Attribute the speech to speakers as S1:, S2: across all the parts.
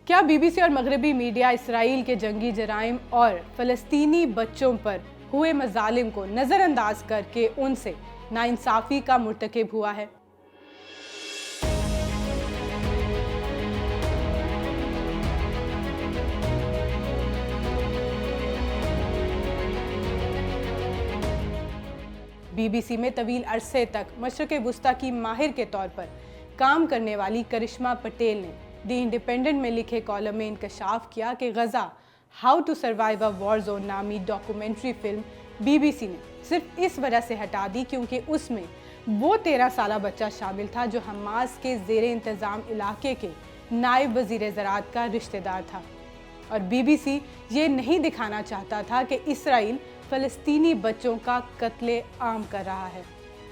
S1: क्या बीबीसी और मगरबी मीडिया इसराइल के जंगी जराइम और फ़लस्तीनी बच्चों पर हुए मज़ालिम को नज़रअंदाज करके उनसे नाइंसाफ़ी का मुर्तकिब हुआ है? बीबीसी में तवील अरसे तक मशरक़ वुस्ता की माहिर के तौर पर काम करने वाली करिश्मा पटेल ने दी इंडिपेंडेंट में लिखे कॉलम में इंकशाफ किया कि Gaza how to survive a war zone नामी डॉक्यूमेंट्री फिल्म बीबीसी ने सिर्फ इस वजह से हटा दी क्योंकि उसमें वो 13 साला बच्चा शामिल था जो हमास के ज़ेरे इंतज़ाम इलाके के नायब वज़ीर ज़राअत का रिश्तेदार था। और बीबीसी ये नहीं दिखाना चाहता था कि इसराइल फ़लस्तीनी बच्चों का कत्ले आम कर रहा है।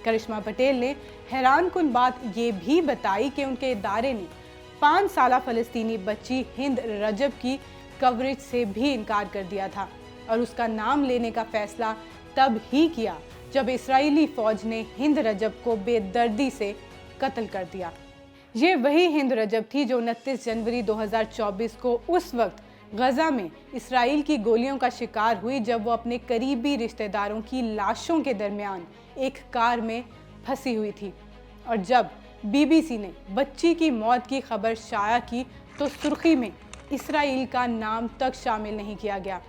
S1: करिश्मा पटेल ने हैरान कुन बात ये भी बताई कि उनके इदारे ने 5 साला फ़लस्तीनी बच्ची हिंद रजब की कवरेज से भी इनकार कर दिया था और उसका नाम लेने का फैसला तब ही किया जब इस्राएली फ़ौज ने हिंद रजब को बेदर्दी से कत्ल कर दिया। ये वही हिंद रजब थी जो 29 जनवरी 2024 को उस वक्त गज़ा में इसराइल की गोलियों का शिकार हुई जब वो अपने करीबी रिश्तेदारों की लाशों के दरमियान एक कार में फंसी हुई थी। और जब बीबीसी ने बच्ची की मौत की खबर शाया की तो सुर्खी में इसराइल का नाम तक शामिल नहीं किया गया।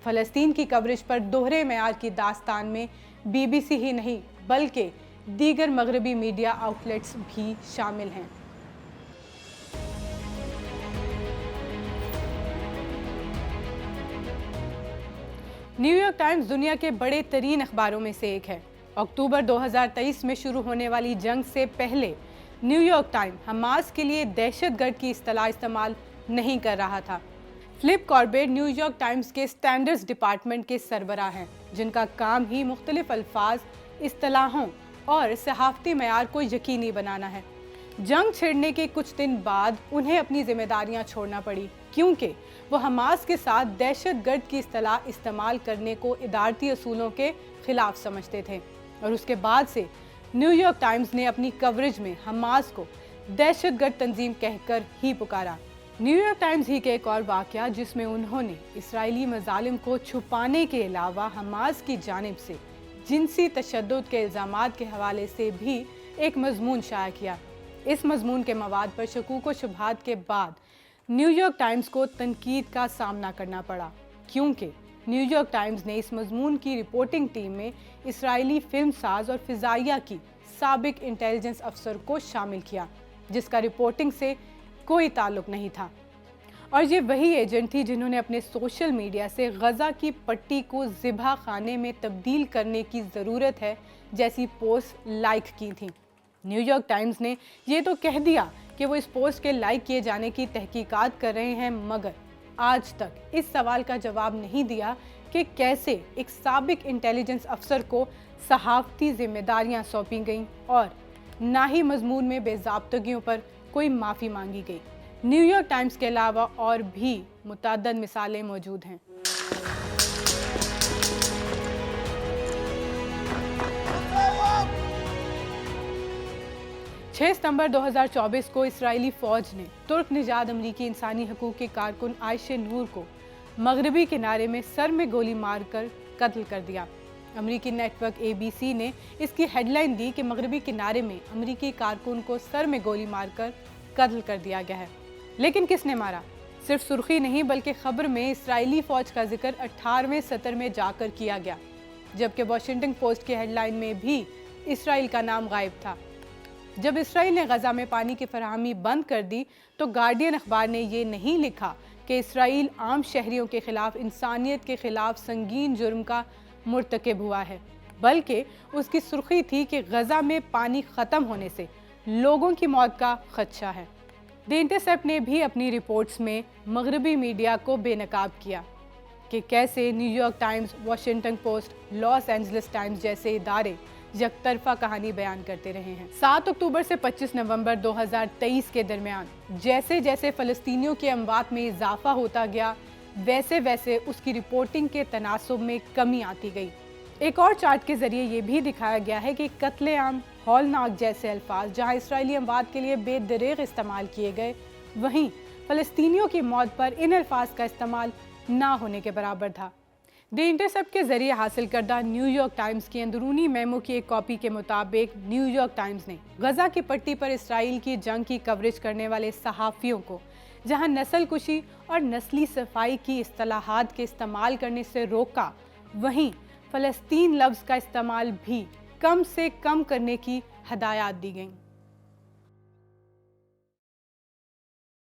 S1: फ़लस्तीन की कवरेज पर दोहरे मेयार की दास्तान में बीबीसी ही नहीं बल्कि दीगर मगरबी मीडिया आउटलेट्स भी शामिल हैं। न्यूयॉर्क टाइम्स दुनिया के बड़े तरीन अखबारों में से एक है। अक्टूबर 2023 में शुरू होने वाली जंग से पहले न्यूयॉर्क टाइम्स हमास के लिए दहशतगर्द की इस्तिलाह इस्तेमाल नहीं कर रहा था। फिलिप कॉर्बेट न्यूयॉर्क टाइम्स के स्टैंडर्ड्स डिपार्टमेंट के सरबराह हैं, जिनका काम ही मुख्तलिफ अल्फाज, इस्तिलाहों और सहाफ़ती मेयार को यकीनी बनाना है। जंग छिड़ने के कुछ दिन बाद उन्हें अपनी जिम्मेदारियां छोड़ना पड़ी क्योंकि वो हमास के साथ दहशतगर्द की इस्तिलाह इस्तेमाल करने को इदारती असूलों के खिलाफ समझते थे। और उसके बाद से न्यूयॉर्क टाइम्स ने अपनी कवरेज में हमास को दहशतगर्द तंजीम कहकर ही पुकारा। न्यूयॉर्क टाइम्स ही के एक और वाक़या जिसमें उन्होंने इसराइली मज़ालिम को छुपाने के अलावा हमास की जानिब से जिनसी तशद्दुद के इल्ज़ामात के हवाले से भी एक मज़मून शाया किया। इस मज़मून के मवाद पर शकूक व शुबहात के बाद न्यूयॉर्क टाइम्स को तनकीद का सामना करना पड़ा क्योंकि न्यूयॉर्क टाइम्स ने इस मज़मून की रिपोर्टिंग टीम में इसराइली फिल्म साज और फ़िज़ाइया की साबिक इंटेलिजेंस अफसर को शामिल किया जिसका रिपोर्टिंग से कोई ताल्लुक नहीं था। और ये वही एजेंट थी जिन्होंने अपने सोशल मीडिया से गज़ा की पट्टी को ज़िबा खाने में तब्दील करने की ज़रूरत है जैसी पोस्ट लाइक की थी। न्यूयॉर्क टाइम्स ने ये तो कह दिया कि वो इस पोस्ट के लाइक किए जाने की तहकीकात कर रहे हैं, मगर आज तक इस सवाल का जवाब नहीं दिया कि कैसे एक साबिक इंटेलिजेंस अफसर को सहाफ़ती जिम्मेदारियां सौंपी गईं और ना ही मज़मून में बेज़ाब्तगियों पर कोई माफ़ी मांगी गई। न्यूयॉर्क टाइम्स के अलावा और भी मुतअद्दिद मिसालें मौजूद हैं। सितंबर 2024 को इसराइली फ़ौज ने तुर्क निजाद अमरीकी इंसानी हकूक़ के कारकुन आयशे नूर को मगरबी किनारे में सर में गोली मारकर कत्ल कर दिया। अमरीकी नेटवर्क ABC ने इसकी हेडलाइन दी कि मगरबी किनारे में अमरीकी कारकुन को सर में गोली मारकर कत्ल कर दिया गया है। लेकिन किसने मारा? सिर्फ सुर्खी नहीं बल्कि खबर में इसराइली फ़ौज का जिक्र 18वें सतर में जाकर किया गया, जबकि वॉशिंगटन पोस्ट की हेडलाइन में भी इसराइल का नाम गायब था। जब इसराइल ने गज़ा में पानी की फराहमी बंद कर दी तो गार्डियन अखबार ने ये नहीं लिखा कि इसराइल आम शहरियों के खिलाफ इंसानियत के खिलाफ संगीन जुर्म का मुर्तकिब हुआ है, बल्कि उसकी सुर्खी थी कि गज़ा में पानी ख़त्म होने से लोगों की मौत का खदशा है। द इंटरसेप्ट ने भी अपनी रिपोर्ट्स में मगरबी मीडिया को बेनकाब किया कि कैसे New York times, Washington post, Los Angeles times जैसे इदारे यकतरफा कहानी बयान करते रहे हैं। 7 अक्टूबर से 25 नवंबर 2023 के दरमियान जैसे जैसे फ़लस्तीनियों की अमवात में इजाफा होता गया वैसे वैसे उसकी रिपोर्टिंग के तनासुब में कमी आती गई। एक और चार्ट के जरिए ये भी दिखाया गया है कि कत्लेआम, हौलनाक जैसे अल्फाज जहां इसराइली अमवात के लिए बेदरेग इस्तेमाल किए गए, वहीं فلسطینیوں کی موت پر ان الفاظ کا استعمال نہ ہونے کے برابر تھا۔ دی انٹرسیپٹ کے ذریعے حاصل کردہ نیو یارک ٹائمز کی اندرونی میمو کی ایک کاپی کے مطابق نیو یارک ٹائمز نے غزہ کی پٹی پر اسرائیل کی جنگ کی کوریج کرنے والے صحافیوں کو جہاں نسل کشی اور نسلی صفائی کی اصطلاحات کے استعمال کرنے سے روکا، وہیں فلسطین لفظ کا استعمال بھی کم سے کم کرنے کی ہدایات دی گئیں۔